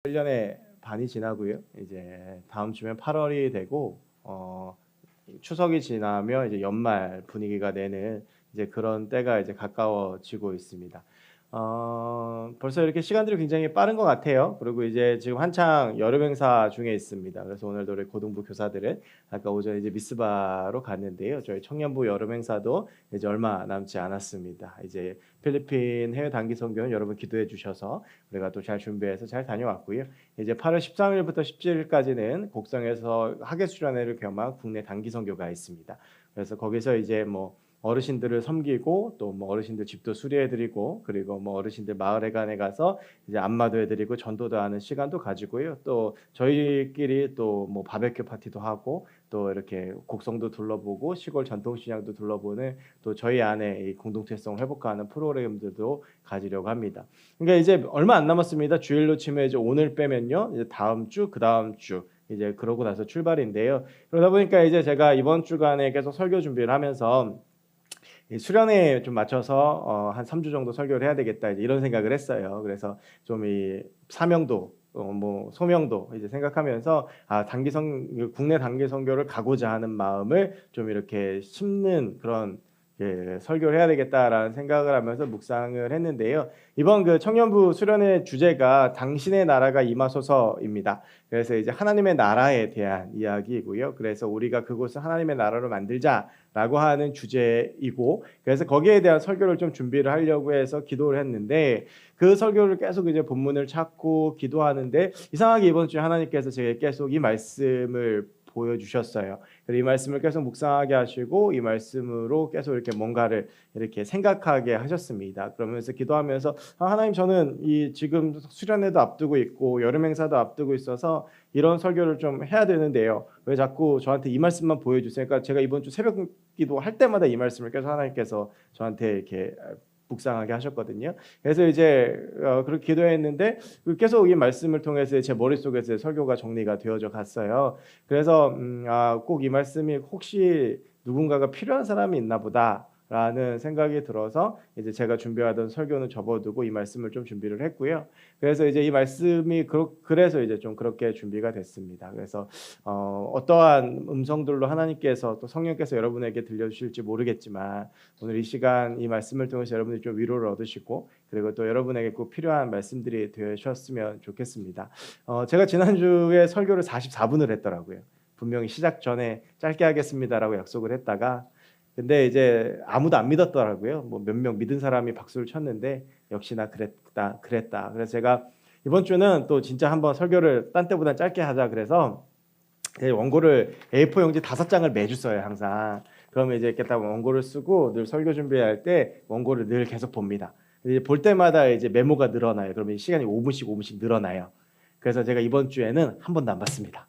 1년의 반이 지나고요. 이제 다음 주면 8월이 되고 추석이 지나면 이제 연말 분위기가 내는 이제 그런 때가 이제 가까워지고 있습니다. 벌써 이렇게 시간들이 굉장히 빠른 것 같아요. 그리고 이제 지금 한창 여름 행사 중에 있습니다. 그래서 오늘도 우리 고등부 교사들은 아까 오전에 이제 미스바로 갔는데요. 저희 청년부 여름 행사도 이제 얼마 남지 않았습니다. 이제 필리핀 해외 단기 선교는 여러분 기도해 주셔서 우리가 또 잘 준비해서 잘 다녀왔고요. 이제 8월 13일부터 17일까지는 곡성에서 학예 수련회를 겸한 국내 단기 선교가 있습니다. 그래서 거기서 이제 뭐 어르신들을 섬기고 또 뭐 어르신들 집도 수리해드리고 그리고 뭐 어르신들 마을회관에 가서 이제 안마도 해드리고 전도도 하는 시간도 가지고요. 또 저희끼리 또 뭐 바베큐 파티도 하고 또 이렇게 곡성도 둘러보고 시골 전통시장도 둘러보는 또 저희 안에 이 공동체성 회복하는 프로그램들도 가지려고 합니다. 그러니까 이제 얼마 안 남았습니다. 주일로 치면 이제 오늘 빼면요, 이제 다음 주, 그 다음 주 이제 그러고 나서 출발인데요. 그러다 보니까 이제 제가 이번 주간에 계속 설교 준비를 하면서 수련회에 좀 맞춰서 한 3주 정도 설교를 해야 되겠다 이런 생각을 했어요. 그래서 좀 이 사명도 뭐 소명도 이제 생각하면서 국내 단기 선교를 가고자 하는 마음을 좀 이렇게 심는 그런 설교를 해야 되겠다라는 생각을 하면서 묵상을 했는데요. 이번 그 청년부 수련회 주제가 당신의 나라가 임하소서입니다. 그래서 이제 하나님의 나라에 대한 이야기이고요. 그래서 우리가 그곳을 하나님의 나라로 만들자라고 하는 주제이고, 그래서 거기에 대한 설교를 좀 준비를 하려고 해서 기도를 했는데, 그 설교를 계속 이제 본문을 찾고 기도하는데 이상하게 이번 주에 하나님께서 제게 계속 이 말씀을 보여주셨어요. 이 말씀을 계속 묵상하게 하시고 이 말씀으로 계속 이렇게 뭔가를 이렇게 생각하게 하셨습니다. 그러면서 기도하면서 하나님, 저는 이 지금 수련회도 앞두고 있고 여름 행사도 앞두고 있어서 이런 설교를 좀 해야 되는데요. 왜 자꾸 저한테 이 말씀만 보여주세요? 그러니까 제가 이번 주 새벽 기도 할 때마다 이 말씀을 계속 하나님께서 저한테 이렇게 묵상하게 하셨거든요. 그래서 이제 그렇게 기도했는데 계속 이 말씀을 통해서 제 머릿속에서 설교가 정리가 되어져 갔어요. 그래서 꼭 이 말씀이 혹시 누군가가 필요한 사람이 있나 보다라는 생각이 들어서 이제 제가 준비하던 설교는 접어두고 이 말씀을 좀 준비를 했고요. 그래서 이제 이 말씀이 그래서 이제 좀 그렇게 준비가 됐습니다. 그래서 어떠한 음성들로 하나님께서 또 성령께서 여러분에게 들려주실지 모르겠지만 오늘 이 시간 이 말씀을 통해서 여러분이 좀 위로를 얻으시고 그리고 또 여러분에게 꼭 필요한 말씀들이 되셨으면 좋겠습니다. 제가 지난주에 설교를 44분을 했더라고요. 분명히 시작 전에 짧게 하겠습니다라고 약속을 했다가 근데 이제 아무도 안 믿었더라고요. 뭐 몇 명 믿은 사람이 박수를 쳤는데 역시나 그랬다. 그래서 제가 이번 주는 또 진짜 한번 설교를 딴 때보다 짧게 하자 그래서 원고를 A4 용지 5장을 매주 써요, 항상. 그러면 이제 이렇게 딱 원고를 쓰고 늘 설교 준비할 때 원고를 늘 계속 봅니다. 이제 볼 때마다 이제 메모가 늘어나요. 그러면 시간이 5분씩 늘어나요. 그래서 제가 이번 주에는 한 번도 안 봤습니다.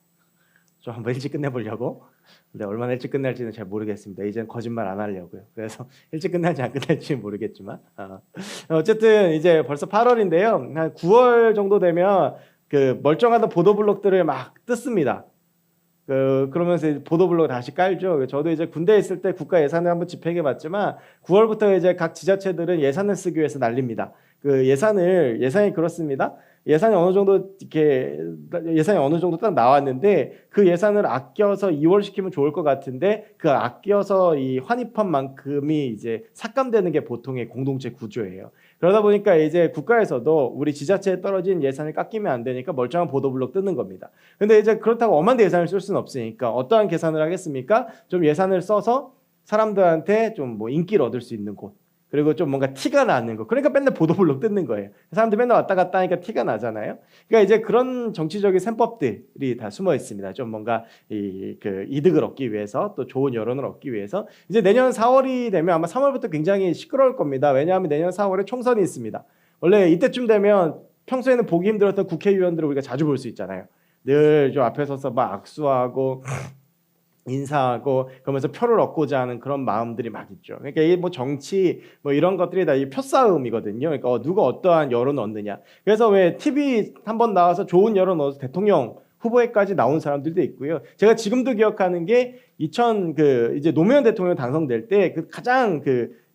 좀 한번 일찍 끝내보려고. 근데 얼마나 일찍 끝날지는 잘 모르겠습니다. 이제는 거짓말 안 하려고요. 그래서 일찍 끝날지 안 끝날지는 모르겠지만 어쨌든 이제 벌써 8월인데요. 한 9월 정도 되면 그 멀쩡하던 보도블록들을 막 뜯습니다. 그러면서 보도블록 다시 깔죠. 저도 이제 군대에 있을 때 국가 예산을 한번 집행해봤지만 9월부터 이제 각 지자체들은 예산을 쓰기 위해서 난립니다. 예산이 그렇습니다. 예산이 어느 정도 딱 나왔는데 그 예산을 아껴서 2월 시키면 좋을 것 같은데 그 아껴서 이 환입한 만큼이 이제 삭감되는 게 보통의 공동체 구조예요. 그러다 보니까 이제 국가에서도 우리 지자체에 떨어진 예산을 깎이면 안 되니까 멀쩡한 보도블록 뜯는 겁니다. 근데 이제 그렇다고 엄한데 예산을 쓸 수는 없으니까 어떠한 계산을 하겠습니까? 좀 예산을 써서 사람들한테 좀 뭐 인기를 얻을 수 있는 곳, 그리고 좀 뭔가 티가 나는 거. 그러니까 맨날 보도블록 뜯는 거예요. 사람들 맨날 왔다 갔다 하니까 티가 나잖아요. 그러니까 이제 그런 정치적인 셈법들이 다 숨어 있습니다. 좀 뭔가 이득을 얻기 위해서 또 좋은 여론을 얻기 위해서 이제 내년 4월이 되면 아마 3월부터 굉장히 시끄러울 겁니다. 왜냐하면 내년 4월에 총선이 있습니다. 원래 이때쯤 되면 평소에는 보기 힘들었던 국회의원들을 우리가 자주 볼 수 있잖아요. 늘 좀 앞에 서서 막 악수하고 인사하고 그러면서 표를 얻고자 하는 그런 마음들이 막 있죠. 그러니까 이 뭐 정치 뭐 이런 것들이 다 이 표싸움이거든요. 그러니까 누가 어떠한 여론을 얻느냐. 그래서 왜 TV 한번 나와서 좋은 여론 얻어서 대통령 후보에까지 나온 사람들도 있고요. 제가 지금도 기억하는 게 이제 노무현 대통령 당선될 때 그 가장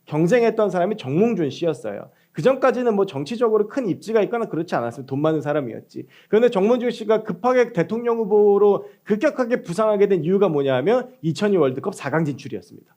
경쟁했던 사람이 정몽준 씨였어요. 그 전까지는 뭐 정치적으로 큰 입지가 있거나 그렇지 않았어요. 돈 많은 사람이었지. 그런데 정문주 씨가 급하게 대통령 후보로 급격하게 부상하게 된 이유가 뭐냐면 2002 월드컵 4강 진출이었습니다.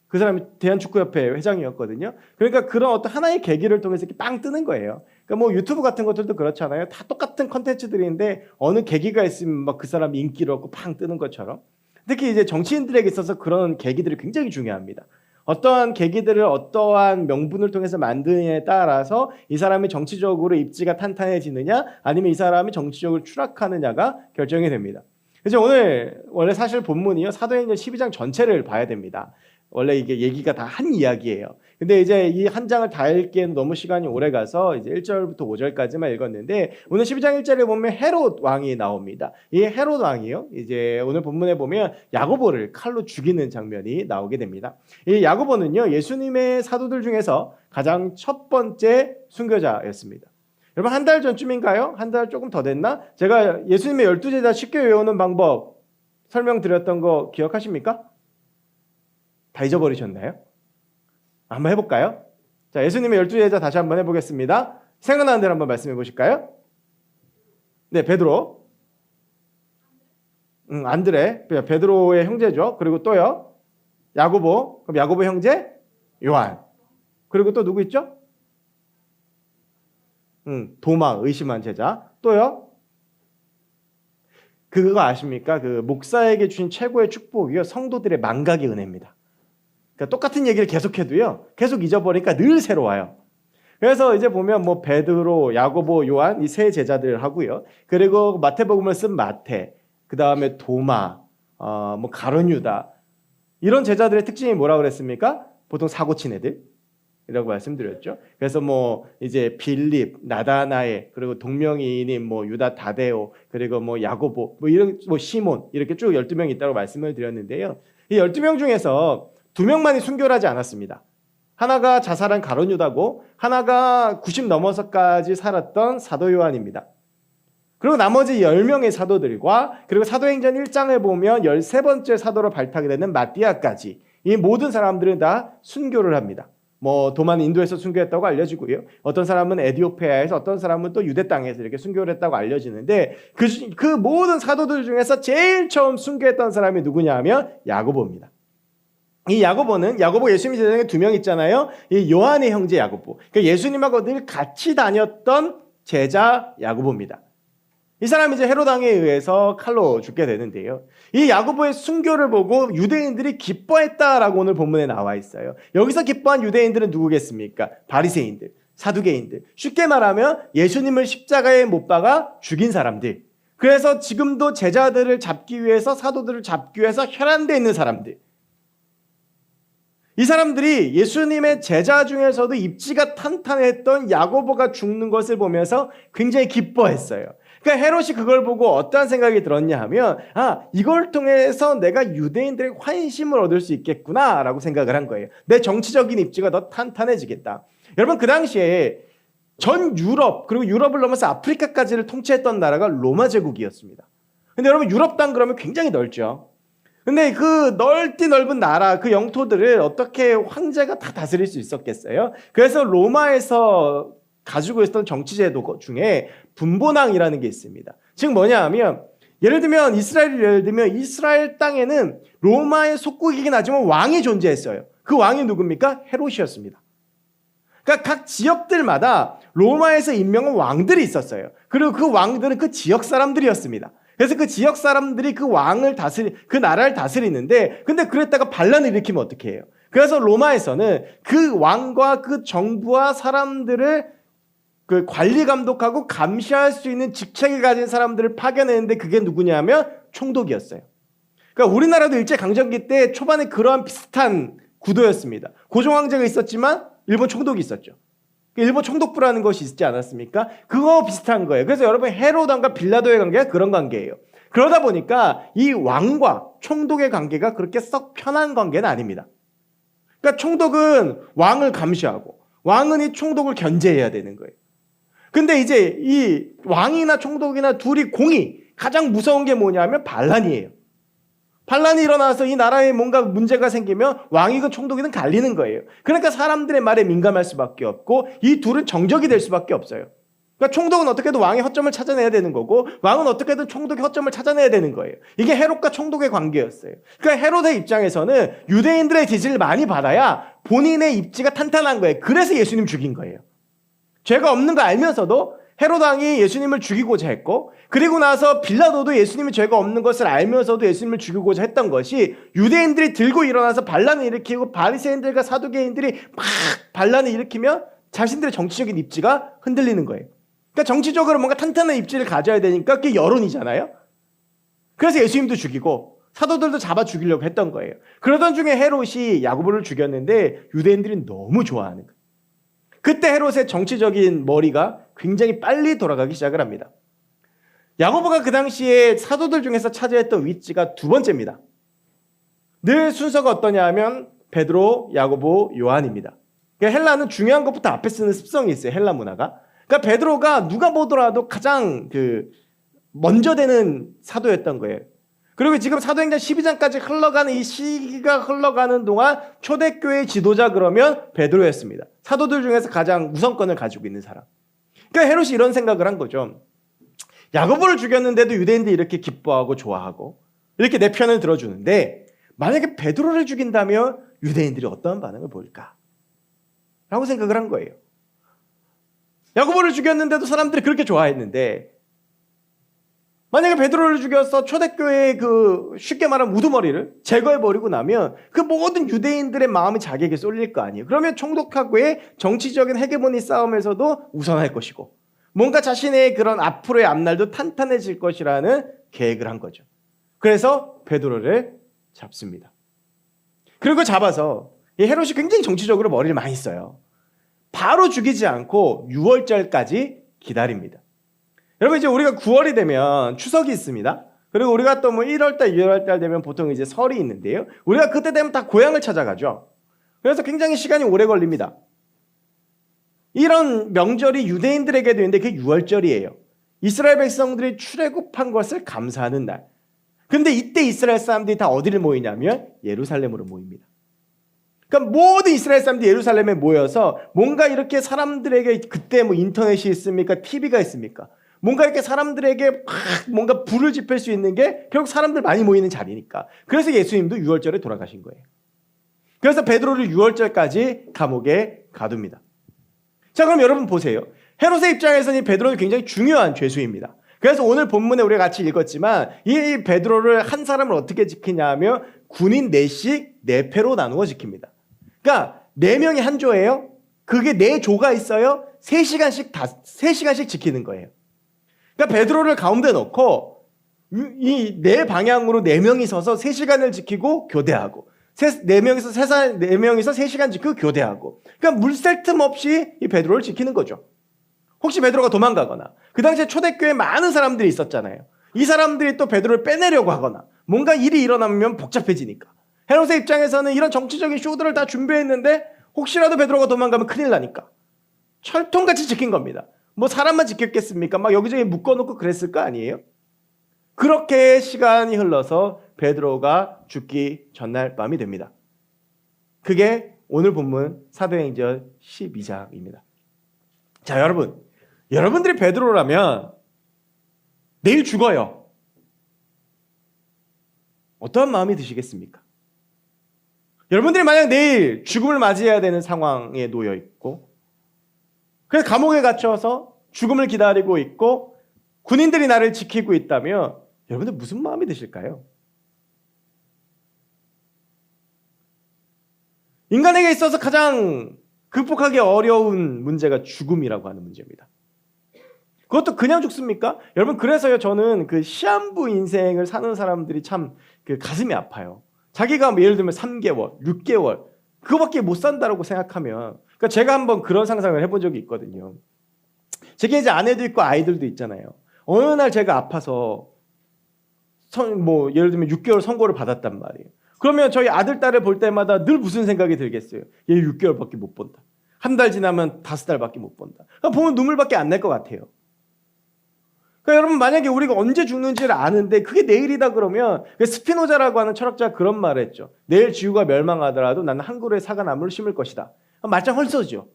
그 사람이 대한축구협회 회장이었거든요. 그러니까 그런 어떤 하나의 계기를 통해서 이렇게 빵 뜨는 거예요. 그러니까 뭐 유튜브 같은 것들도 그렇잖아요. 다 똑같은 컨텐츠들인데 어느 계기가 있으면 막 그 사람이 인기를 얻고 팡 뜨는 것처럼. 특히 이제 정치인들에게 있어서 그런 계기들이 굉장히 중요합니다. 어떠한 계기들을 어떠한 명분을 통해서 만드느냐에 따라서 이 사람이 정치적으로 입지가 탄탄해지느냐 아니면 이 사람이 정치적으로 추락하느냐가 결정이 됩니다. 그래서 오늘 원래 사실 본문이요 사도행전 12장 전체를 봐야 됩니다. 원래 이게 얘기가 다 한 이야기예요. 근데 이제 이 한 장을 다 읽기에는 너무 시간이 오래 가서 이제 1절부터 5절까지만 읽었는데 오늘 12장 1절에 보면 헤롯 왕이 나옵니다. 이 헤롯 왕이요. 이제 오늘 본문에 보면 야고보를 칼로 죽이는 장면이 나오게 됩니다. 이 야고보는요. 예수님의 사도들 중에서 가장 첫 번째 순교자였습니다. 여러분 한 달 전쯤인가요? 한 달 조금 더 됐나? 제가 예수님의 12제자 쉽게 외우는 방법 설명드렸던 거 기억하십니까? 다 잊어버리셨나요? 한번 해볼까요? 자, 예수님의 12제자 다시 한번 해보겠습니다. 생각나는 대로 한번 말씀해 보실까요? 네, 베드로. 안드레. 베드로의 형제죠. 그리고 또요. 야고보. 그럼 야고보 형제? 요한. 그리고 또 누구 있죠? 도마, 의심한 제자. 또요. 그거 아십니까? 그 목사에게 주신 최고의 축복이요. 성도들의 망각의 은혜입니다. 그러니까 똑같은 얘기를 계속해도요. 계속 잊어버리니까 늘 새로워요. 그래서 이제 보면 뭐 베드로, 야고보, 요한 이 세 제자들 하고요. 그리고 마태복음을 쓴 마태, 그 다음에 도마, 뭐 가룟 유다 이런 제자들의 특징이 뭐라고 그랬습니까? 보통 사고친 애들이라고 말씀드렸죠. 그래서 뭐 이제 빌립, 나다나엘, 그리고 동명이인인 뭐 유다 다데오, 그리고 뭐 야고보, 뭐 이런 뭐 시몬 이렇게 쭉 12명이 있다고 말씀을 드렸는데요. 이 12명 중에서 2명만이 순교를 하지 않았습니다. 하나가 자살한 가룟 유다고 하나가 90 넘어서까지 살았던 사도 요한입니다. 그리고 나머지 10명의 사도들과 그리고 사도행전 1장을 보면 13번째 사도로 발탁이 되는 마띠아까지 이 모든 사람들은 다 순교를 합니다. 뭐 도마는 인도에서 순교했다고 알려지고요. 어떤 사람은 에디오피아에서 어떤 사람은 또 유대 땅에서 이렇게 순교를 했다고 알려지는데 그 모든 사도들 중에서 제일 처음 순교했던 사람이 누구냐 하면 야고보입니다. 이 야고보는 야고보 예수님 제자중에 2명 있잖아요. 이 요한의 형제 야고보. 그러니까 예수님하고 늘 같이 다녔던 제자 야고보입니다. 이 사람이 이제 헤롯 왕에 의해서 칼로 죽게 되는데요. 이 야고보의 순교를 보고 유대인들이 기뻐했다라고 오늘 본문에 나와 있어요. 여기서 기뻐한 유대인들은 누구겠습니까? 바리새인들, 사두개인들. 쉽게 말하면 예수님을 십자가에 못 박아 죽인 사람들. 그래서 지금도 제자들을 잡기 위해서 사도들을 잡기 위해서 혈안돼 있는 사람들. 이 사람들이 예수님의 제자 중에서도 입지가 탄탄했던 야고보가 죽는 것을 보면서 굉장히 기뻐했어요. 그러니까 헤롯이 그걸 보고 어떠한 생각이 들었냐 하면 이걸 통해서 내가 유대인들의 환심을 얻을 수 있겠구나라고 생각을 한 거예요. 내 정치적인 입지가 더 탄탄해지겠다. 여러분 그 당시에 전 유럽 그리고 유럽을 넘어서 아프리카까지를 통치했던 나라가 로마 제국이었습니다. 근데 여러분 유럽 땅 그러면 굉장히 넓죠. 근데 그 넓은 나라 그 영토들을 어떻게 황제가 다 다스릴 수 있었겠어요? 그래서 로마에서 가지고 있었던 정치제도 중에 분봉왕이라는 게 있습니다. 즉 뭐냐 하면 예를 들면 이스라엘 땅에는 로마의 속국이긴 하지만 왕이 존재했어요. 그 왕이 누굽니까? 헤롯이었습니다. 그러니까 각 지역들마다 로마에서 임명한 왕들이 있었어요. 그리고 그 왕들은 그 지역 사람들이었습니다. 그래서 그 지역 사람들이 그 왕을 그 나라를 다스리는데 근데 그랬다가 반란을 일으키면 어떻게 해요? 그래서 로마에서는 그 왕과 그 정부와 사람들을 그 관리 감독하고 감시할 수 있는 직책을 가진 사람들을 파견했는데 그게 누구냐면 총독이었어요. 그러니까 우리나라도 일제강점기 때 초반에 그러한 비슷한 구도였습니다. 고종 황제가 있었지만 일본 총독이 있었죠. 일본 총독부라는 것이 있지 않았습니까? 그거 비슷한 거예요. 그래서 여러분 헤롯 왕과 빌라도의 관계가 그런 관계예요. 그러다 보니까 이 왕과 총독의 관계가 그렇게 썩 편한 관계는 아닙니다. 그러니까 총독은 왕을 감시하고 왕은 이 총독을 견제해야 되는 거예요. 근데 이제 이 왕이나 총독이나 둘이 가장 무서운 게 뭐냐면 반란이에요. 반란이 일어나서 이 나라에 뭔가 문제가 생기면 왕이든 총독이든 갈리는 거예요. 그러니까 사람들의 말에 민감할 수밖에 없고 이 둘은 정적이 될 수밖에 없어요. 그러니까 총독은 어떻게든 왕의 허점을 찾아내야 되는 거고 왕은 어떻게든 총독의 허점을 찾아내야 되는 거예요. 이게 헤롯과 총독의 관계였어요. 그러니까 헤롯의 입장에서는 유대인들의 지지를 많이 받아야 본인의 입지가 탄탄한 거예요. 그래서 예수님 죽인 거예요. 죄가 없는 거 알면서도 헤롯 왕이 예수님을 죽이고자 했고, 그리고 나서 빌라도도 예수님이 죄가 없는 것을 알면서도 예수님을 죽이고자 했던 것이 유대인들이 들고 일어나서 반란을 일으키고 바리새인들과 사두개인들이 막 반란을 일으키면 자신들의 정치적인 입지가 흔들리는 거예요. 그러니까 정치적으로 뭔가 탄탄한 입지를 가져야 되니까 그게 여론이잖아요. 그래서 예수님도 죽이고 사도들도 잡아 죽이려고 했던 거예요. 그러던 중에 헤롯이 야고보를 죽였는데 유대인들이 너무 좋아하는 거예요. 그때 헤롯의 정치적인 머리가 굉장히 빨리 돌아가기 시작을 합니다. 야고보가 그 당시에 사도들 중에서 차지했던 위치가 두 번째입니다. 늘 순서가 어떠냐 하면 베드로, 야고보, 요한입니다. 그러니까 헬라는 중요한 것부터 앞에 쓰는 습성이 있어요. 헬라 문화가. 그러니까 베드로가 누가 보더라도 가장 먼저 되는 사도였던 거예요. 그리고 지금 사도행전 12장까지 흘러가는 이 시기가 흘러가는 동안 초대교회의 지도자 그러면 베드로였습니다. 사도들 중에서 가장 우선권을 가지고 있는 사람. 그러니까 헤롯이 이런 생각을 한 거죠. 야고보를 죽였는데도 유대인들이 이렇게 기뻐하고 좋아하고 이렇게 내 편을 들어주는데 만약에 베드로를 죽인다면 유대인들이 어떤 반응을 보일까? 라고 생각을 한 거예요. 야고보를 죽였는데도 사람들이 그렇게 좋아했는데 만약에 베드로를 죽여서 초대교회의 쉽게 말하면 우두머리를 제거해버리고 나면 그 모든 유대인들의 마음이 자기에게 쏠릴 거 아니에요. 그러면 총독하고의 정치적인 헤게모니 싸움에서도 우선할 것이고 뭔가 자신의 그런 앞으로의 앞날도 탄탄해질 것이라는 계획을 한 거죠. 그래서 베드로를 잡습니다. 그리고 잡아서 이 헤롯이 굉장히 정치적으로 머리를 많이 써요. 바로 죽이지 않고 6월절까지 기다립니다. 여러분 이제 우리가 9월이 되면 추석이 있습니다. 그리고 우리가 또 1월달, 2월달 되면 보통 이제 설이 있는데요. 우리가 그때 되면 다 고향을 찾아가죠. 그래서 굉장히 시간이 오래 걸립니다. 이런 명절이 유대인들에게도 있는데 그게 6월절이에요. 이스라엘 백성들이 출애굽한 것을 감사하는 날. 근데 이때 이스라엘 사람들이 다 어디를 모이냐면 예루살렘으로 모입니다. 그러니까 모든 이스라엘 사람들이 예루살렘에 모여서 뭔가 이렇게 사람들에게 그때 인터넷이 있습니까? TV가 있습니까? 뭔가 이렇게 사람들에게 막 뭔가 불을 지필 수 있는 게 결국 사람들 많이 모이는 자리니까. 그래서 예수님도 6월절에 돌아가신 거예요. 그래서 베드로를 6월절까지 감옥에 가둡니다. 자, 그럼 여러분 보세요. 헤롯의 입장에서는 이 베드로는 굉장히 중요한 죄수입니다. 그래서 오늘 본문에 우리가 같이 읽었지만 이 베드로를 한 사람을 어떻게 지키냐 하면 군인 4씩 4패로 나누어 지킵니다. 그러니까 4명이 한 조예요. 그게 4조가 있어요. 3시간씩 지키는 거예요. 그러니까 베드로를 가운데 넣고 이 4방향으로 4명이 서서 3시간을 지키고 교대하고 4명이서 3시간 지키고 교대하고 그러니까 물샐 틈 없이 이 베드로를 지키는 거죠. 혹시 베드로가 도망가거나 그 당시에 초대교회에 많은 사람들이 있었잖아요. 이 사람들이 또 베드로를 빼내려고 하거나 뭔가 일이 일어나면 복잡해지니까 헤롯의 입장에서는 이런 정치적인 쇼들을 다 준비했는데 혹시라도 베드로가 도망가면 큰일 나니까 철통같이 지킨 겁니다. 사람만 지켰겠습니까? 막 여기저기 묶어놓고 그랬을 거 아니에요? 그렇게 시간이 흘러서 베드로가 죽기 전날 밤이 됩니다. 그게 오늘 본문 사도행전 12장입니다. 자, 여러분들이 베드로라면 내일 죽어요. 어떠한 마음이 드시겠습니까? 여러분들이 만약 내일 죽음을 맞이해야 되는 상황에 놓여 있고 그래서 감옥에 갇혀서 죽음을 기다리고 있고 군인들이 나를 지키고 있다면 여러분들 무슨 마음이 드실까요? 인간에게 있어서 가장 극복하기 어려운 문제가 죽음이라고 하는 문제입니다. 그것도 그냥 죽습니까? 여러분 그래서요 저는 시한부 인생을 사는 사람들이 참 가슴이 아파요. 자기가 예를 들면 3개월, 6개월 그거밖에 못 산다고 생각하면 그러니까 제가 한번 그런 상상을 해본 적이 있거든요. 제게 이제 아내도 있고 아이들도 있잖아요. 어느 날 제가 아파서 예를 들면 6개월 선고를 받았단 말이에요. 그러면 저희 아들, 딸을 볼 때마다 늘 무슨 생각이 들겠어요? 얘 6개월밖에 못 본다. 한 달 지나면 5달밖에 못 본다. 그러니까 보면 눈물밖에 안 날 것 같아요. 그러니까 여러분 만약에 우리가 언제 죽는지를 아는데 그게 내일이다 그러면 스피노자라고 하는 철학자가 그런 말을 했죠. 내일 지구가 멸망하더라도 나는 한 그루의 사과나무를 심을 것이다. 말짱 헐서죠.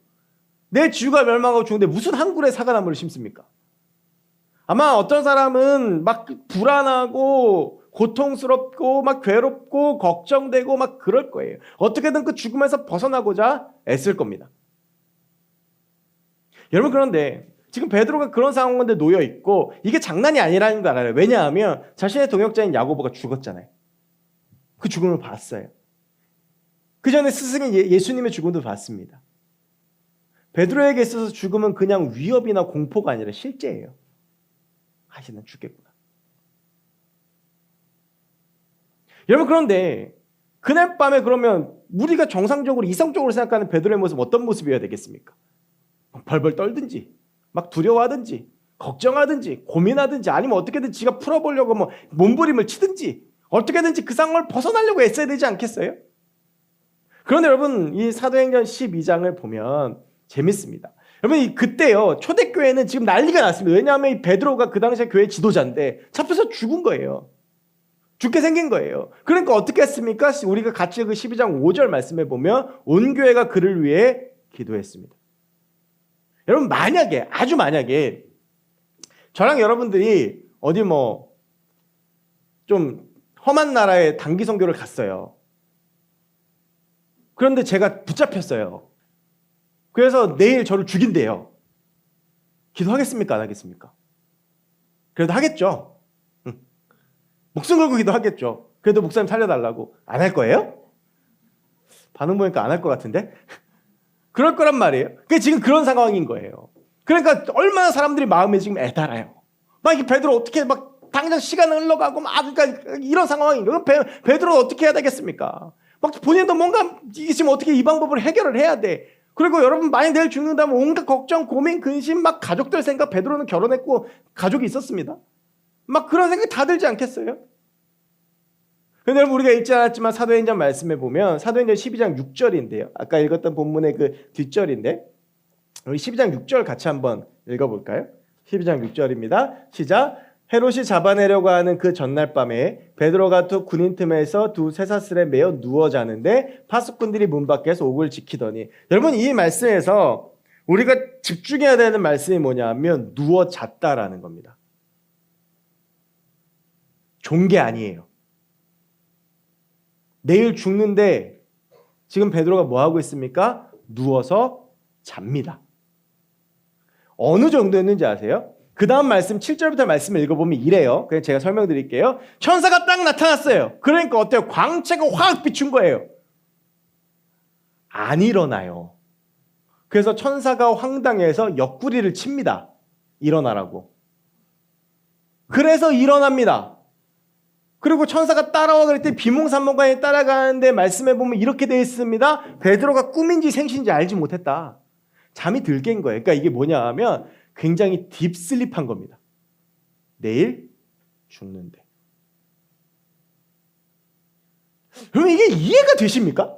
내일 지구가 멸망하고 죽는데 무슨 한 그루의 사과나무를 심습니까? 아마 어떤 사람은 막 불안하고 고통스럽고 막 괴롭고 걱정되고 막 그럴 거예요. 어떻게든 그 죽음에서 벗어나고자 애쓸 겁니다. 여러분 그런데 지금 베드로가 그런 상황인데 놓여 있고 이게 장난이 아니라는 걸 알아요. 왜냐하면 자신의 동역자인 야고보가 죽었잖아요. 그 죽음을 봤어요. 그 전에 스승인 예수님의 죽음도 봤습니다. 베드로에게 있어서 죽음은 그냥 위협이나 공포가 아니라 실제예요. 난 죽겠구나. 여러분 그런데 그날 밤에 그러면 우리가 정상적으로 이성적으로 생각하는 베드로의 모습 어떤 모습이어야 되겠습니까? 벌벌 떨든지 막 두려워하든지 걱정하든지 고민하든지 아니면 어떻게든 지가 풀어보려고 뭐 몸부림을 치든지 어떻게든지 그 상황을 벗어나려고 애써야 되지 않겠어요? 그런데 여러분 이 사도행전 12장을 보면 재밌습니다. 여러분 그때요 초대교회는 지금 난리가 났습니다. 왜냐하면 이 베드로가 그 당시에 교회 지도자인데 잡혀서 죽은 거예요. 죽게 생긴 거예요. 그러니까 어떻게 했습니까? 우리가 같이 그 12장 5절 말씀에 보면 온 교회가 그를 위해 기도했습니다. 여러분 만약에 아주 만약에 저랑 여러분들이 어디 뭐 좀 험한 나라에 단기 선교를 갔어요. 그런데 제가 붙잡혔어요. 그래서 내일 저를 죽인대요. 기도하겠습니까? 안 하겠습니까? 그래도 하겠죠. 목숨 걸고 기도하겠죠. 그래도 목사님 살려달라고. 안 할 거예요? 반응 보니까 안 할 것 같은데? 그럴 거란 말이에요. 그게 지금 그런 상황인 거예요. 그러니까 얼마나 사람들이 마음에 지금 애달아요. 막 이게 베드로 어떻게 막 당장 시간은 흘러가고 막 그러니까 이런 상황인 거예요. 베드로 어떻게 해야 되겠습니까? 막 본인도 뭔가 이게 지금 어떻게 이 방법을 해결을 해야 돼. 그리고 여러분 만약 내일 죽는다면 온갖 걱정, 고민, 근심 막 가족들 생각 베드로는 결혼했고 가족이 있었습니다. 막 그런 생각이 다 들지 않겠어요? 근데 여러분 우리가 읽지 않았지만 사도행전 말씀에 보면 사도행전 12장 6절인데요. 아까 읽었던 본문의 그 뒷절인데 우리 12장 6절 같이 한번 읽어볼까요? 12장 6절입니다. 시작. 헤롯이 잡아내려고 하는 그 전날 밤에 베드로가 두 군인 틈에서 두 쇠사슬에 매어 누워 자는데 파수꾼들이 문 밖에서 옥을 지키더니 여러분 이 말씀에서 우리가 집중해야 되는 말씀이 뭐냐면 누워 잤다라는 겁니다. 존 게 아니에요. 내일 죽는데 지금 베드로가 뭐 하고 있습니까? 누워서 잡니다. 어느 정도였는지 아세요? 그 다음 말씀 7절부터 말씀을 읽어보면 이래요. 그냥 제가 설명드릴게요. 천사가 딱 나타났어요. 그러니까 어때요? 광채가 확 비춘 거예요. 안 일어나요. 그래서 천사가 황당해서 옆구리를 칩니다. 일어나라고. 그래서 일어납니다. 그리고 천사가 따라와 그랬더니 비몽사몽간에 따라가는데 말씀해 보면 이렇게 되어 있습니다. 베드로가 꿈인지 생신지 알지 못했다. 잠이 들 깬 거예요. 그러니까 이게 뭐냐 하면 굉장히 딥슬립한 겁니다. 내일 죽는데. 그럼 이게 이해가 되십니까?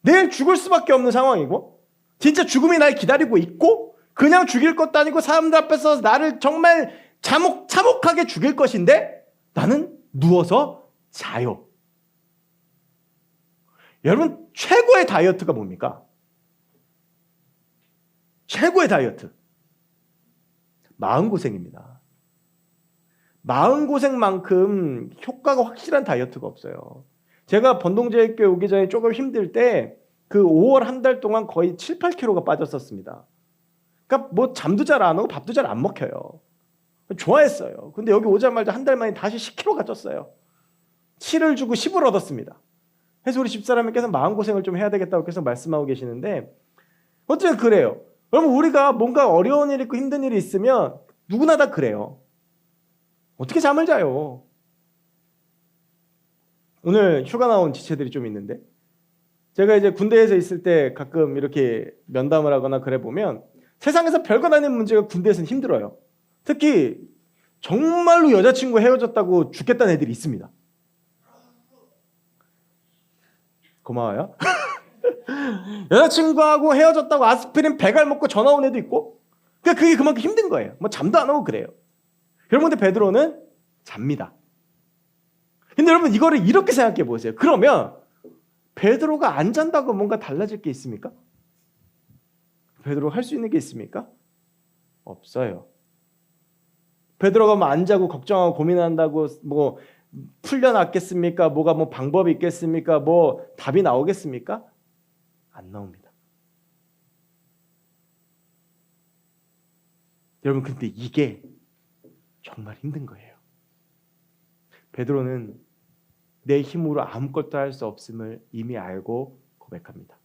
내일 죽을 수밖에 없는 상황이고 진짜 죽음이 날 기다리고 있고 그냥 죽일 것도 아니고 사람들 앞에서 나를 정말 참혹하게 죽일 것인데 나는 누워서 자요. 여러분 최고의 다이어트가 뭡니까? 최고의 다이어트. 마음고생입니다. 마음고생만큼 효과가 확실한 다이어트가 없어요. 제가 번동제일교회 오기 전에 조금 힘들 때 그 5월 한 달 동안 거의 7, 8kg가 빠졌었습니다. 그러니까 뭐 잠도 잘 안 오고 밥도 잘 안 먹혀요. 좋아했어요. 근데 여기 오자마자 한 달 만에 다시 10kg가 쪘어요. 7을 주고 10을 얻었습니다. 그래서 우리 집사람께서 마음고생을 좀 해야 되겠다고 계속 말씀하고 계시는데 어쨌든 그래요. 여러분 우리가 뭔가 어려운 일 있고 힘든 일이 있으면 누구나 다 그래요. 어떻게 잠을 자요? 오늘 휴가 나온 지체들이 좀 있는데 제가 이제 군대에서 있을 때 가끔 이렇게 면담을 하거나 그래 보면 세상에서 별것 아닌 문제가 군대에서는 힘들어요. 특히 정말로 여자친구 헤어졌다고 죽겠다는 애들이 있습니다. 고마워요. 여자친구하고 헤어졌다고 아스피린 100알 먹고 전화 온 애도 있고 그러니까 그게 그만큼 힘든 거예요. 뭐 잠도 안 오고 그래요. 여러분, 근데 베드로는 잡니다. 근데 여러분, 이거를 이렇게 생각해 보세요. 그러면 베드로가 안 잔다고 뭔가 달라질 게 있습니까? 베드로가 할 수 있는 게 있습니까? 없어요. 베드로가 뭐 안 자고 걱정하고 고민한다고 뭐 풀려났겠습니까? 뭐가 뭐 방법이 있겠습니까? 뭐 답이 나오겠습니까? 안 나옵니다. 여러분, 근데 이게 정말 힘든 거예요. 베드로는 내 힘으로 아무것도 할 수 없음을 이미 알고 고백합니다.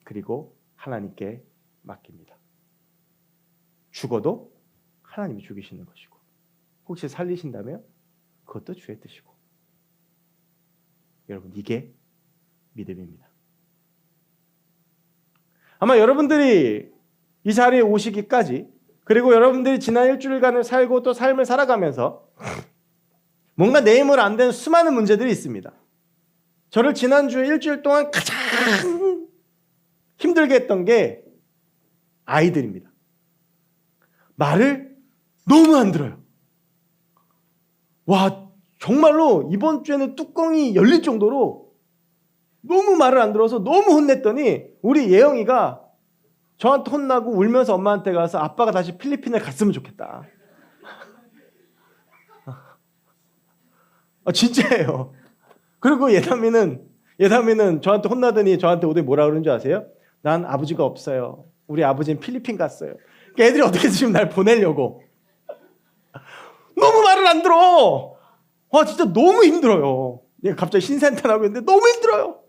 그리고 하나님께 맡깁니다. 죽어도 하나님이 죽이시는 것이고, 혹시 살리신다면 그것도 주의 뜻이고. 여러분, 이게 믿음입니다. 아마 여러분들이 이 자리에 오시기까지, 그리고 여러분들이 지난 일주일간을 살고 또 삶을 살아가면서 뭔가 내 힘으로 안 되는 수많은 문제들이 있습니다. 저를 지난주에 일주일 동안 가장 힘들게 했던 게 아이들입니다. 말을 너무 안 들어요. 와, 정말로 이번 주에는 뚜껑이 열릴 정도로 너무 말을 안 들어서 너무 혼냈더니 우리 예영이가 저한테 혼나고 울면서 엄마한테 가서 아빠가 다시 필리핀에 갔으면 좋겠다. 진짜예요. 그리고 예담이는 저한테 혼나더니 저한테 오더니 뭐라 그러는 줄 아세요? 난 아버지가 없어요. 우리 아버지는 필리핀 갔어요. 그러니까 애들이 어떻게 지금 날 보내려고. 너무 말을 안 들어. 와, 진짜 너무 힘들어요. 얘가 갑자기 신센터 나고 있는데 너무 힘들어요.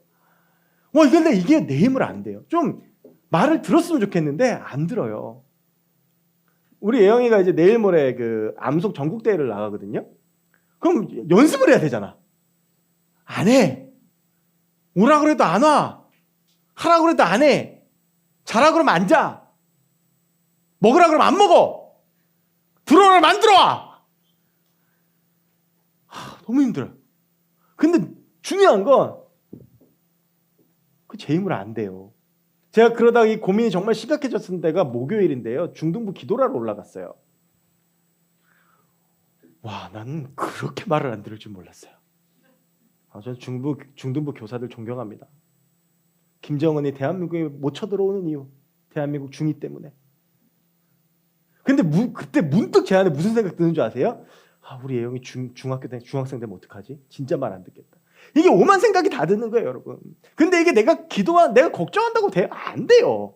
와, 근데 이게 내 힘으로 안 돼요. 좀 말을 들었으면 좋겠는데 안 들어요. 우리 예영이가 이제 내일 모레 그 암속 전국대회를 나가거든요. 그럼 연습을 해야 되잖아. 안 해. 오라 그래도 안 와. 하라 그래도 안 해. 자라 그러면 안 자. 먹으라 그러면 안 먹어. 들어오라 그러면 안 들어와. 너무 힘들어요. 근데 중요한 건 그 제 힘으로 안 돼요. 제가 그러다가 이 고민이 정말 심각해졌을 때가 목요일인데요. 중등부 기도라로 올라갔어요. 와, 나는 그렇게 말을 안 들을 줄 몰랐어요. 저는 중등부 교사들 존경합니다. 김정은이 대한민국에 못 쳐들어오는 이유, 대한민국 중이 때문에. 근데 그때 문득 제 안에 무슨 생각 드는 줄 아세요? 우리 애영이 중학생 되면 어떡하지? 진짜 말 안 듣겠다. 이게 오만 생각이 다 드는 거예요, 여러분. 근데 이게 내가 걱정한다고 돼요? 안 돼요.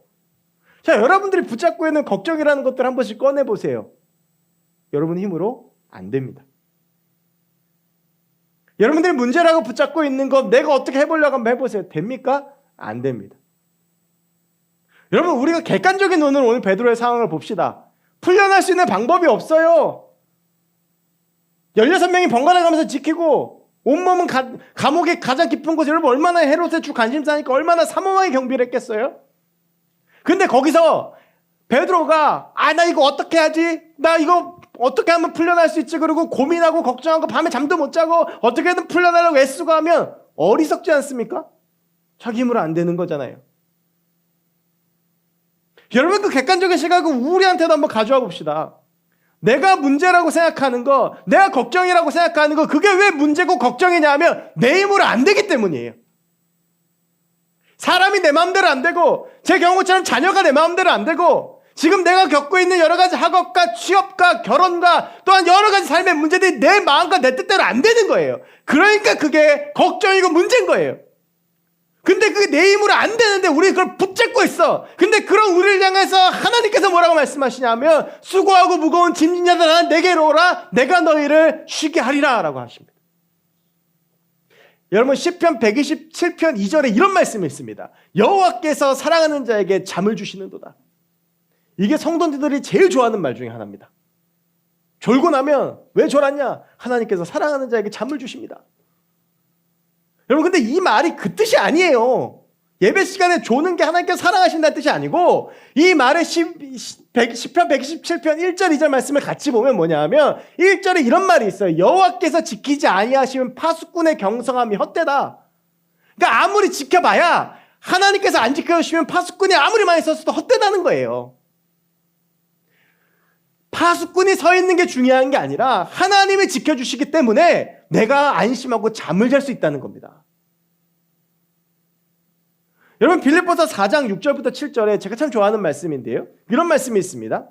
자, 여러분들이 붙잡고 있는 걱정이라는 것들 한 번씩 꺼내보세요. 여러분 힘으로 안 됩니다. 여러분들이 문제라고 붙잡고 있는 것 내가 어떻게 해보려고 한번 해보세요. 됩니까? 안 됩니다. 여러분, 우리가 객관적인 눈으로 오늘 베드로의 상황을 봅시다. 풀려날 수 있는 방법이 없어요. 16명이 번갈아 가면서 지키고 온몸은 감옥의 가장 깊은 곳에 여러분 얼마나 헤롯의 주 관심사니까 얼마나 삼엄하게 경비를 했겠어요? 근데 거기서 베드로가 나 이거 어떻게 하지? 나 이거 어떻게 하면 풀려날 수 있지? 그리고 고민하고 걱정하고 밤에 잠도 못 자고 어떻게든 풀려나려고 애쓰고 하면 어리석지 않습니까? 자기 힘으로 안 되는 거잖아요. 여러분, 그 객관적인 시각을 우리한테도 한번 가져와 봅시다. 내가 문제라고 생각하는 거, 내가 걱정이라고 생각하는 거, 그게 왜 문제고 걱정이냐면 내 힘으로 안 되기 때문이에요. 사람이 내 마음대로 안 되고, 제 경우처럼 자녀가 내 마음대로 안 되고, 지금 내가 겪고 있는 여러 가지 학업과 취업과 결혼과 또한 여러 가지 삶의 문제들이 내 마음과 내 뜻대로 안 되는 거예요. 그러니까 그게 걱정이고 문제인 거예요. 근데 그게 내 힘으로 안 되는데 우리 그걸 붙잡고 있어. 근데 그런 우리를 향해서 하나님께서 뭐라고 말씀하시냐면 수고하고 무거운 짐진 자들아 내게로 오라 내가 너희를 쉬게 하리라 라고 하십니다. 여러분, 시편 127편 2절에 이런 말씀이 있습니다. 여호와께서 사랑하는 자에게 잠을 주시는도다. 이게 성도들이 제일 좋아하는 말 중에 하나입니다. 졸고 나면 왜 졸았냐? 하나님께서 사랑하는 자에게 잠을 주십니다. 여러분, 근데 이 말이 그 뜻이 아니에요. 예배 시간에 조는 게 하나님께서 사랑하신다는 뜻이 아니고, 이 말의 시편 127편 1절 2절 말씀을 같이 보면 뭐냐 하면 1절에 이런 말이 있어요. 여호와께서 지키지 아니하시면 파수꾼의 경성함이 헛되다. 그러니까 아무리 지켜봐야 하나님께서 안 지켜주시면 파수꾼이 아무리 많이 썼어도 헛되다는 거예요. 파수꾼이 서 있는 게 중요한 게 아니라 하나님이 지켜주시기 때문에 내가 안심하고 잠을 잘 수 있다는 겁니다. 여러분, 빌립보서 4장 6절부터 7절에 제가 참 좋아하는 말씀인데요, 이런 말씀이 있습니다.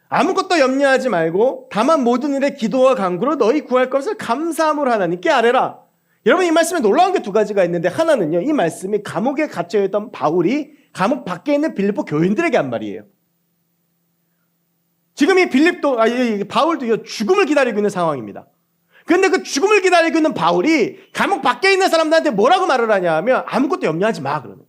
아무것도 염려하지 말고 다만 모든 일에 기도와 간구로 너희 구할 것을 감사함으로 하나님께 아뢰라. 여러분, 이 말씀에 놀라운 게 두 가지가 있는데, 하나는요, 이 말씀이 감옥에 갇혀있던 바울이 감옥 밖에 있는 빌립보 교인들에게 한 말이에요. 지금 이 바울도 죽음을 기다리고 있는 상황입니다. 근데 그 죽음을 기다리고 있는 바울이 감옥 밖에 있는 사람들한테 뭐라고 말을 하냐 하면, 아무것도 염려하지 마, 그러는.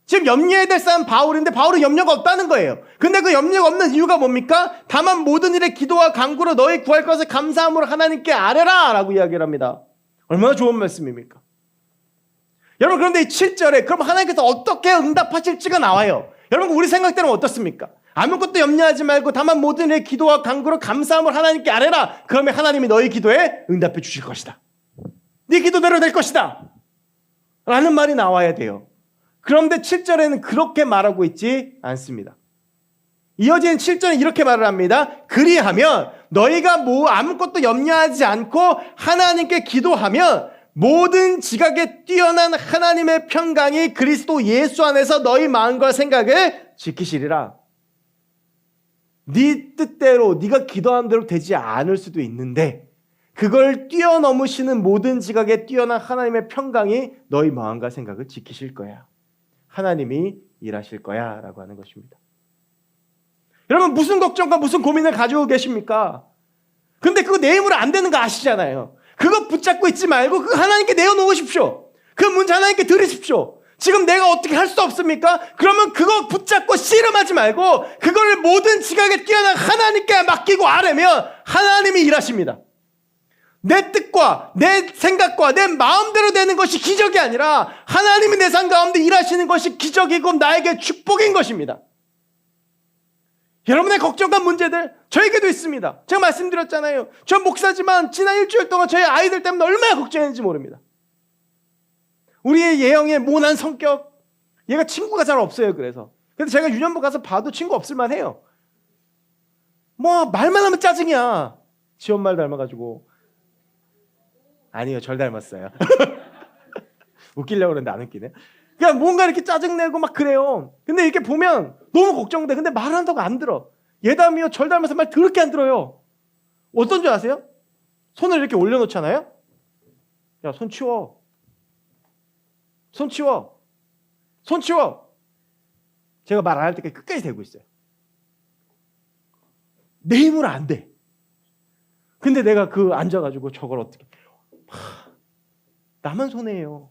지금 염려해야 될 사람 바울인데 바울은 염려가 없다는 거예요. 근데 그 염려가 없는 이유가 뭡니까? 다만 모든 일에 기도와 간구로 너희 구할 것을 감사함으로 하나님께 아뢰라 라고 이야기를 합니다. 얼마나 좋은 말씀입니까? 여러분, 그런데 이 7절에 그럼 하나님께서 어떻게 응답하실지가 나와요. 여러분, 우리 생각대로는 어떻습니까? 아무것도 염려하지 말고 다만 모든 일에 기도와 간구로 감사함을 하나님께 아뢰라. 그러면 하나님이 너희 기도에 응답해 주실 것이다. 네 기도대로 될 것이다 라는 말이 나와야 돼요. 그런데 7절에는 그렇게 말하고 있지 않습니다. 이어지는 7절은 이렇게 말을 합니다. 그리하면 너희가 아무것도 염려하지 않고 하나님께 기도하면 모든 지각에 뛰어난 하나님의 평강이 그리스도 예수 안에서 너희 마음과 생각을 지키시리라. 네 뜻대로 네가 기도한 대로 되지 않을 수도 있는데 그걸 뛰어넘으시는 모든 지각에 뛰어난 하나님의 평강이 너희 마음과 생각을 지키실 거야. 하나님이 일하실 거야 라고 하는 것입니다. 여러분, 무슨 걱정과 무슨 고민을 가지고 계십니까? 근데 그거 내 힘으로 안 되는 거 아시잖아요. 그거 붙잡고 있지 말고 그거 하나님께 내어놓으십시오. 그 문제 하나님께 드리십시오. 지금 내가 어떻게 할 수 없습니까? 그러면 그거 붙잡고 씨름하지 말고 그거를 모든 지각에 뛰어난 하나님께 맡기고 아뢰면 하나님이 일하십니다. 내 뜻과 내 생각과 내 마음대로 되는 것이 기적이 아니라 하나님이 내 삶 가운데 일하시는 것이 기적이고 나에게 축복인 것입니다. 여러분의 걱정과 문제들 저에게도 있습니다. 제가 말씀드렸잖아요. 저 목사지만 지난 일주일 동안 저희 아이들 때문에 얼마나 걱정했는지 모릅니다. 우리의 예영의 모난 성격, 얘가 친구가 잘 없어요. 그래서 제가 유년부 가서 봐도 친구 없을만 해요. 뭐 말만 하면 짜증이야. 지 엄마를 닮아가지고. 아니요, 절 닮았어요. 웃기려고 그러는데 안 웃기네. 그냥 뭔가 이렇게 짜증내고 막 그래요. 근데 이렇게 보면 너무 걱정돼. 근데 말한다고 안 들어. 얘 닮이요, 절 닮아서 말 더럽게 안 들어요. 어떤 줄 아세요? 손을 이렇게 올려놓잖아요. 야, 손 치워. 손 치워. 손 치워. 제가 말 안 할 때까지 끝까지 대고 있어요. 내 힘으로 안 돼. 근데 내가 앉아가지고 저걸 어떻게. 나만 손해예요.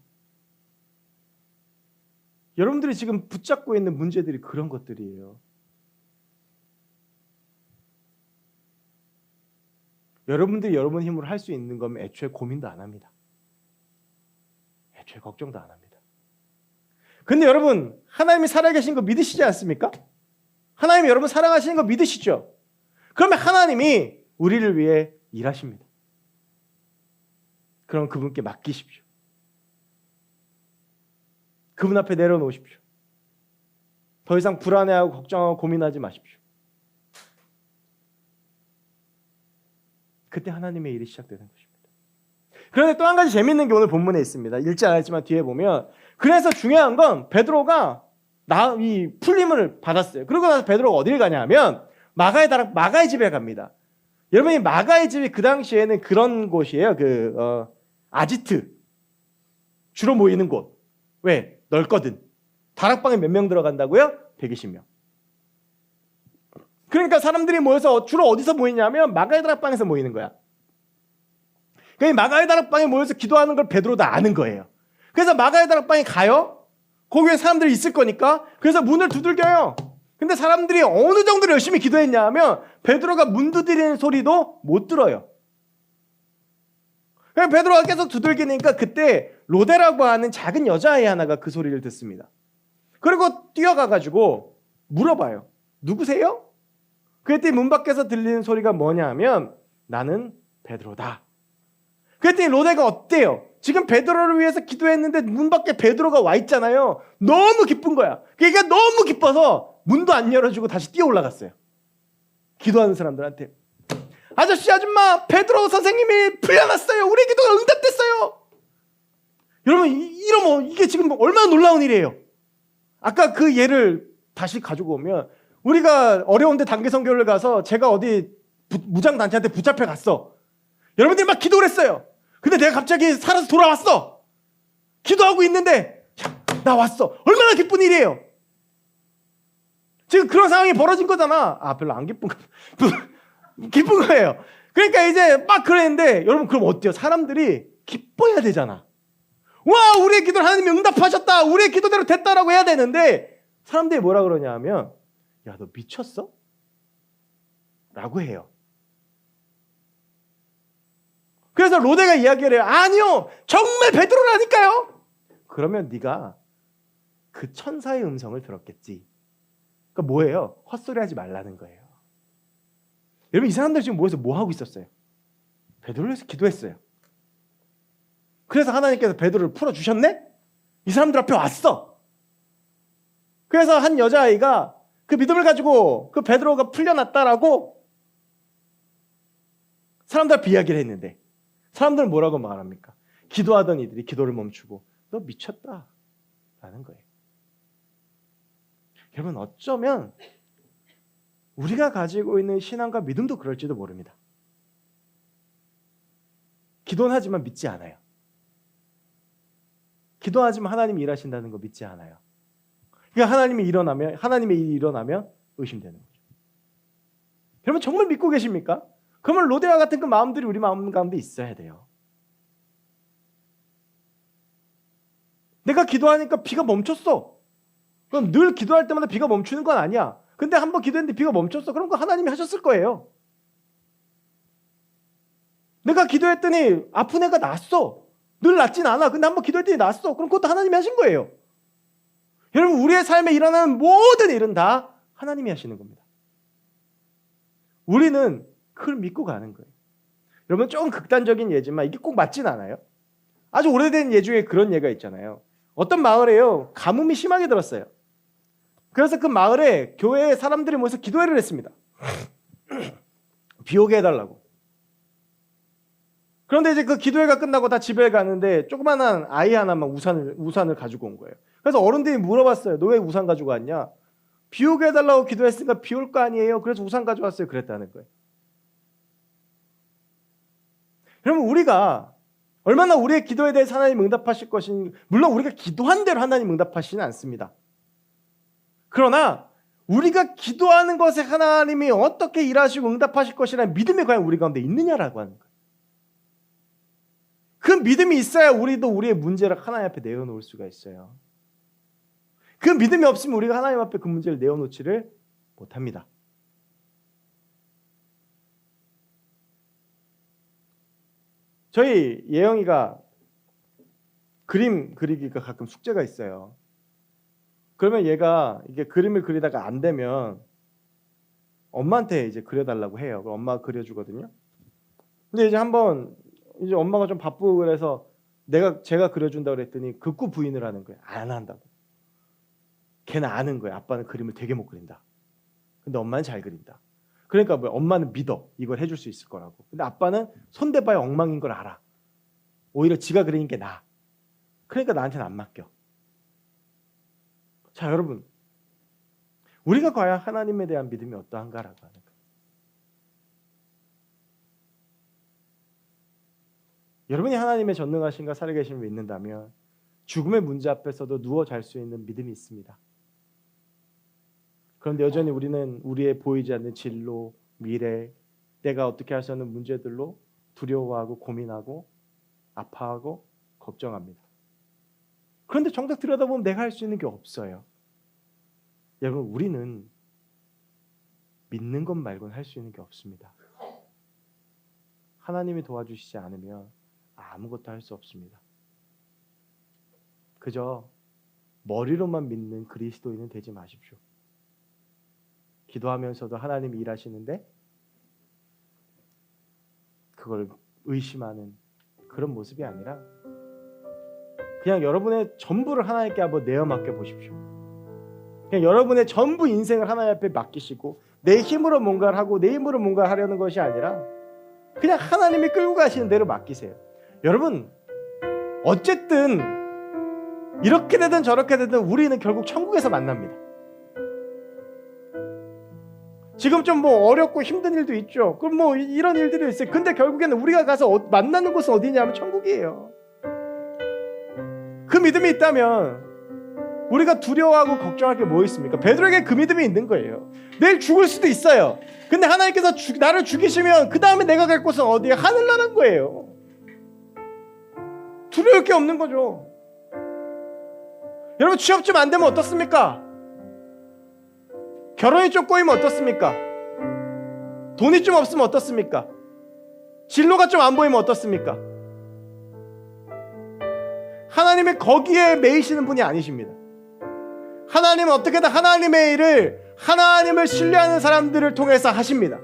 여러분들이 지금 붙잡고 있는 문제들이 그런 것들이에요. 여러분들이 여러분 힘으로 할 수 있는 거면 애초에 고민도 안 합니다. 애초에 걱정도 안 합니다. 근데 여러분, 하나님이 살아계신 거 믿으시지 않습니까? 하나님이 여러분 사랑하시는 거 믿으시죠? 그러면 하나님이 우리를 위해 일하십니다. 그럼 그분께 맡기십시오. 그분 앞에 내려놓으십시오. 더 이상 불안해하고 걱정하고 고민하지 마십시오. 그때 하나님의 일이 시작되는 것입니다. 그런데 또 한 가지 재밌는 게 오늘 본문에 있습니다. 읽지 않았지만 뒤에 보면, 그래서 중요한 건 베드로가 이 풀림을 받았어요. 그러고 나서 베드로가 어딜 가냐 하면 마가의 집에 갑니다. 여러분이 마가의 집이 그 당시에는 그런 곳이에요. 아지트 주로 모이는 곳. 왜? 넓거든. 다락방에 몇 명 들어간다고요? 120명. 그러니까 사람들이 모여서 주로 어디서 모이냐면 마가의 다락방에서 모이는 거야. 그러니까 마가의 다락방에 모여서 기도하는 걸 베드로 다 아는 거예요. 그래서 마가의 다락방에 가요. 거기에 사람들이 있을 거니까. 그래서 문을 두들겨요. 근데 사람들이 어느 정도로 열심히 기도했냐 하면 베드로가 문 두드리는 소리도 못 들어요. 그래서 베드로가 계속 두들기니까 그때 로데라고 하는 작은 여자아이 하나가 그 소리를 듣습니다. 그리고 뛰어가가지고 물어봐요. 누구세요? 그랬더니 문 밖에서 들리는 소리가 뭐냐 하면 나는 베드로다. 그랬더니 로데가 어때요? 지금 베드로를 위해서 기도했는데 문 밖에 베드로가 와 있잖아요. 너무 기쁜 거야. 그러니까 너무 기뻐서 문도 안 열어주고 다시 뛰어 올라갔어요. 기도하는 사람들한테 아저씨 아줌마 베드로 선생님이 풀려났어요. 우리 기도가 응답됐어요. 여러분 이러면 이게 지금 얼마나 놀라운 일이에요. 아까 그 예를 다시 가지고 오면 우리가 어려운데 단기 선교를 가서 제가 어디 무장단체한테 붙잡혀 갔어. 여러분들이 막 기도를 했어요. 근데 내가 갑자기 살아서 돌아왔어. 기도하고 있는데 나 왔어. 얼마나 기쁜 일이에요. 지금 그런 상황이 벌어진 거잖아. 별로 안 기쁜 기쁜 거예요. 그러니까 이제 막 그랬는데 여러분 그럼 어때요? 사람들이 기뻐야 되잖아. 와 우리의 기도를 하나님이 응답하셨다. 우리의 기도대로 됐다라고 해야 되는데 사람들이 뭐라 그러냐 하면 야 너 미쳤어? 라고 해요. 그래서 로데가 이야기를 해요. 아니요 정말 베드로라니까요. 그러면 네가 그 천사의 음성을 들었겠지. 그러니까 뭐예요? 헛소리하지 말라는 거예요. 여러분 이 사람들 지금 모여서 뭐 하고 있었어요? 베드로를 위해서 기도했어요. 그래서 하나님께서 베드로를 풀어주셨네? 이 사람들 앞에 왔어. 그래서 한 여자아이가 그 믿음을 가지고 그 베드로가 풀려났다라고 사람들 앞에 이야기를 했는데 사람들은 뭐라고 말합니까? 기도하던 이들이 기도를 멈추고 너 미쳤다 라는 거예요. 여러분 어쩌면 우리가 가지고 있는 신앙과 믿음도 그럴지도 모릅니다. 기도는 하지만 믿지 않아요. 기도하지만 하나님이 일하신다는 거 믿지 않아요. 그러니까 하나님이 하나님의 일이 일어나면 의심되는 거죠. 여러분 정말 믿고 계십니까? 그러면 로데와 같은 그 마음들이 우리 마음 가운데 있어야 돼요. 내가 기도하니까 비가 멈췄어. 그럼 늘 기도할 때마다 비가 멈추는 건 아니야. 근데 한번 기도했는데 비가 멈췄어. 그럼 그거 하나님이 하셨을 거예요. 내가 기도했더니 아픈 애가 낫어. 늘 낫진 않아. 근데 한번 기도했더니 낫어. 그럼 그것도 하나님이 하신 거예요. 여러분 우리의 삶에 일어나는 모든 일은 다 하나님이 하시는 겁니다. 우리는 그걸 믿고 가는 거예요. 여러분 조금 극단적인 예지만 이게 꼭 맞진 않아요. 아주 오래된 예 중에 그런 예가 있잖아요. 어떤 마을에요. 가뭄이 심하게 들었어요. 그래서 그 마을에 교회에 사람들이 모여서 기도회를 했습니다. 비 오게 해달라고. 그런데 이제 그 기도회가 끝나고 다 집에 가는데 조그만한 아이 하나만 우산을 가지고 온 거예요. 그래서 어른들이 물어봤어요. 너 왜 우산 가지고 왔냐? 비 오게 해달라고 기도했으니까 비 올 거 아니에요. 그래서 우산 가져왔어요. 그랬다는 거예요. 여러분 우리가 얼마나 우리의 기도에 대해서 하나님 응답하실 것인지 물론 우리가 기도한 대로 하나님 응답하시지는 않습니다. 그러나 우리가 기도하는 것에 하나님이 어떻게 일하시고 응답하실 것이라는 믿음이 과연 우리 가운데 있느냐라고 하는 거예요. 그 믿음이 있어야 우리도 우리의 문제를 하나님 앞에 내어놓을 수가 있어요. 그 믿음이 없으면 우리가 하나님 앞에 그 문제를 내어놓지를 못합니다. 저희 예영이가 그림 그리기가 가끔 숙제가 있어요. 그러면 얘가 이게 그림을 그리다가 안 되면 엄마한테 이제 그려달라고 해요. 그럼 엄마가 그려주거든요. 근데 이제 한번 이제 엄마가 좀 바쁘고 그래서 제가 그려준다고 그랬더니 극구 부인을 하는 거예요. 안 한다고. 걔는 아는 거예요. 아빠는 그림을 되게 못 그린다. 근데 엄마는 잘 그린다. 그러니까 뭐 엄마는 믿어. 이걸 해줄 수 있을 거라고. 근데 아빠는 손대봐야 엉망인 걸 알아. 오히려 지가 그리는 게 나아. 그러니까 나한테는 안 맡겨. 자 여러분 우리가 과연 하나님에 대한 믿음이 어떠한가라고 하는 거예요. 여러분이 하나님의 전능하신가 살아계심을 믿는다면 죽음의 문제 앞에서도 누워 잘 수 있는 믿음이 있습니다. 그런데 여전히 우리는 우리의 보이지 않는 진로, 미래, 내가 어떻게 할 수 없는 문제들로 두려워하고 고민하고 아파하고 걱정합니다. 그런데 정작 들여다보면 내가 할 수 있는 게 없어요. 여러분 우리는 믿는 것 말고는 할 수 있는 게 없습니다. 하나님이 도와주시지 않으면 아무것도 할 수 없습니다. 그저 머리로만 믿는 그리스도인은 되지 마십시오. 기도하면서도 하나님이 일하시는데 그걸 의심하는 그런 모습이 아니라 그냥 여러분의 전부를 하나님께 한번 내어 맡겨 보십시오. 그냥 여러분의 전부 인생을 하나님 앞에 맡기시고 내 힘으로 뭔가를 하고 내 힘으로 뭔가를 하려는 것이 아니라 그냥 하나님이 끌고 가시는 대로 맡기세요. 여러분, 어쨌든 이렇게 되든 저렇게 되든 우리는 결국 천국에서 만납니다. 지금 좀 뭐 어렵고 힘든 일도 있죠. 그럼 뭐 이런 일들이 있어요. 근데 결국에는 우리가 가서 만나는 곳은 어디냐면 천국이에요. 그 믿음이 있다면 우리가 두려워하고 걱정할 게 뭐 있습니까? 베드로에게 그 믿음이 있는 거예요. 내일 죽을 수도 있어요. 근데 하나님께서 나를 죽이시면 그 다음에 내가 갈 곳은 어디에? 하늘나라인 거예요. 두려울 게 없는 거죠. 여러분, 취업 좀 안 되면 어떻습니까? 결혼이 좀 꼬이면 어떻습니까? 돈이 좀 없으면 어떻습니까? 진로가 좀 안 보이면 어떻습니까? 하나님이 거기에 매이시는 분이 아니십니다. 하나님은 어떻게든 하나님의 일을 하나님을 신뢰하는 사람들을 통해서 하십니다.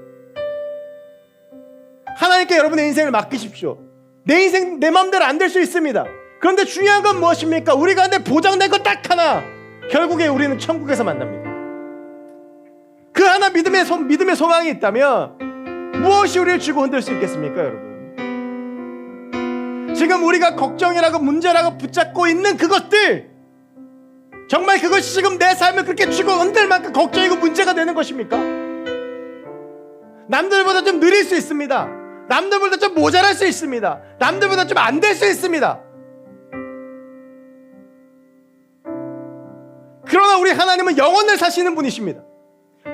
하나님께 여러분의 인생을 맡기십시오. 내 인생 내 마음대로 안 될 수 있습니다. 그런데 중요한 건 무엇입니까? 우리 가운데 보장된 것 딱 하나, 결국에 우리는 천국에서 만납니다. 그 하나 믿음의 소망이 있다면 무엇이 우리를 쥐고 흔들 수 있겠습니까, 여러분? 지금 우리가 걱정이라고 문제라고 붙잡고 있는 그것들, 정말 그것이 지금 내 삶을 그렇게 쥐고 흔들 만큼 걱정이고 문제가 되는 것입니까? 남들보다 좀 느릴 수 있습니다. 남들보다 좀 모자랄 수 있습니다. 남들보다 좀 안 될 수 있습니다. 그러나 우리 하나님은 영원을 사시는 분이십니다.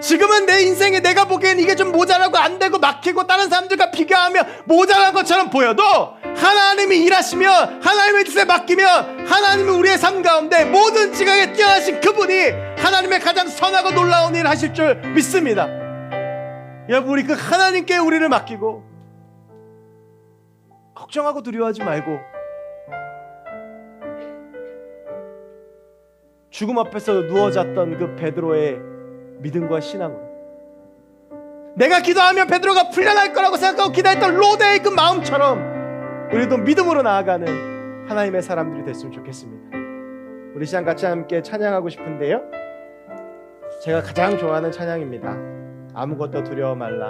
지금은 내 인생에 내가 보기엔 이게 좀 모자라고 안 되고 막히고 다른 사람들과 비교하면 모자란 것처럼 보여도 하나님이 일하시면, 하나님의 뜻에 맡기면 하나님은 우리의 삶 가운데 모든 지각에 뛰어나신 그분이 하나님의 가장 선하고 놀라운 일을 하실 줄 믿습니다. 여러분, 우리 그 하나님께 우리를 맡기고 걱정하고 두려워하지 말고 죽음 앞에서 누워잤던 그 베드로의 믿음과 신앙으로, 내가 기도하면 베드로가 풀려날 거라고 생각하고 기도했던 로데의 그 마음처럼 우리도 믿음으로 나아가는 하나님의 사람들이 됐으면 좋겠습니다. 우리 시간 같이 함께 찬양하고 싶은데요, 제가 가장 좋아하는 찬양입니다. 아무것도 두려워 말라.